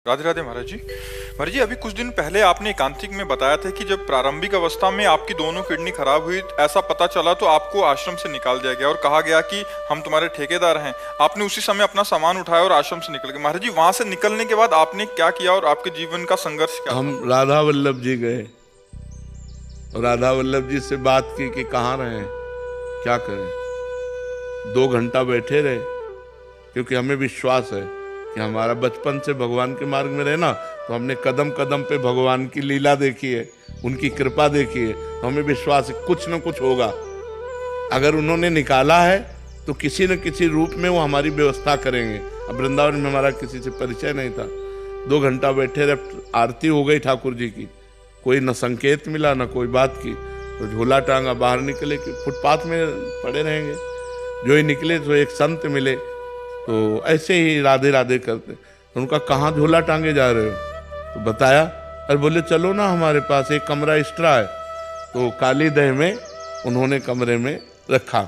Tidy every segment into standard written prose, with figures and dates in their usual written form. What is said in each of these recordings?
राधे राधे महाराज जी। महाराज जी, अभी कुछ दिन पहले आपने एकांतिक में बताया था कि जब प्रारंभिक अवस्था में आपकी दोनों किडनी खराब हुई, ऐसा पता चला तो आपको आश्रम से निकाल दिया गया और कहा गया कि हम तुम्हारे ठेकेदार हैं। आपने उसी समय अपना सामान उठाया और आश्रम से निकल गए। महाराज जी, वहां से निकलने के बाद आपने क्या किया और आपके जीवन का संघर्ष क्या? हम राधा वल्लभ जी गए और राधा वल्लभ जी से बात की कि कहाँ रहे, क्या करें। 2 घंटा बैठे रहे, क्योंकि हमें विश्वास है कि हमारा बचपन से भगवान के मार्ग में रहना, तो हमने कदम कदम पे भगवान की लीला देखी है, उनकी कृपा देखी है, तो हमें विश्वास है कुछ न कुछ होगा। अगर उन्होंने निकाला है तो किसी न किसी रूप में वो हमारी व्यवस्था करेंगे। अब वृंदावन में हमारा किसी से परिचय नहीं था। 2 घंटा बैठे रहे, आरती हो गई ठाकुर जी की, कोई न संकेत मिला न कोई बात की, तो झोला टांगा बाहर निकले कि फुटपाथ में पड़े रहेंगे। जो ही निकले तो एक संत मिले, तो ऐसे ही राधे राधे करते। तो उनका कहाँ झोला टांगे जा रहे हो, तो बताया। अरे बोले चलो ना, हमारे पास एक कमरा एक्स्ट्रा है। तो काली दह में उन्होंने कमरे में रखा।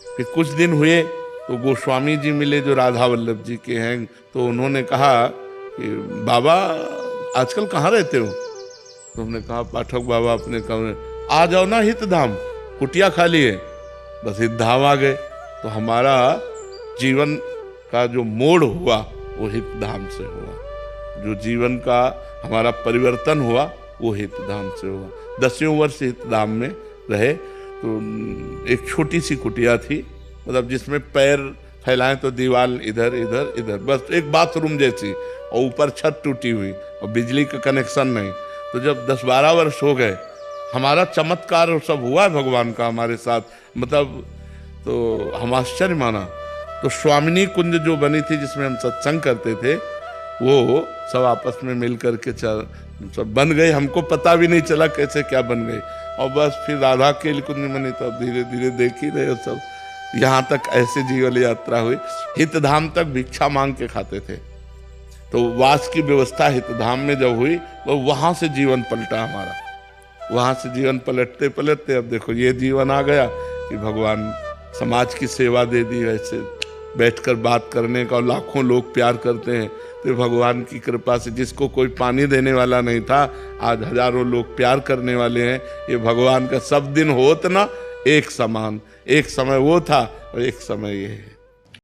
फिर कुछ दिन हुए तो गोस्वामी जी मिले जो राधा वल्लभ जी के हैं। तो उन्होंने कहा कि बाबा आजकल कहाँ रहते हो? तो हमने कहा पाठक बाबा अपने कमरे। आ जाओ ना हितधाम, कुटिया खाली है। बस हितधाम आ गए। तो हमारा जीवन का जो मोड़ हुआ वो हितधाम से हुआ। जो जीवन का हमारा परिवर्तन हुआ वो हितधाम से हुआ। 10वें वर्ष हितधाम में रहे। तो एक छोटी सी कुटिया थी, मतलब जिसमें पैर फैलाएं तो दीवार इधर इधर इधर, बस एक बाथरूम जैसी, और ऊपर छत टूटी हुई और बिजली का कनेक्शन नहीं। तो जब 10-12 वर्ष हो गए, हमारा चमत्कार सब हुआ है भगवान का हमारे साथ, मतलब तो हम आश्चर्य माना। तो स्वामिनी कुंज जो बनी थी जिसमें हम सत्संग करते थे, वो सब आपस में मिल करके सब बन गई। हमको पता भी नहीं चला कैसे क्या बन गई। और बस फिर राधा के कुंज बनी, तो धीरे धीरे देख ही रहे सब। यहाँ तक ऐसे जीवन यात्रा हुई। हितधाम तक भिक्षा मांग के खाते थे। तो वास की व्यवस्था हितधाम में जब हुई, तो वहाँ से जीवन पलटा हमारा। वहाँ से जीवन पलटते पलटते अब देखो ये जीवन आ गया कि भगवान समाज की सेवा दे दी। ऐसे बैठकर बात करने का, और लाखों लोग प्यार करते हैं। तो भगवान की कृपा से जिसको कोई पानी देने वाला नहीं था, आज हजारों लोग प्यार करने वाले हैं। ये भगवान का सब दिन होत ना एक समान, एक समय वो था और एक समय ये है।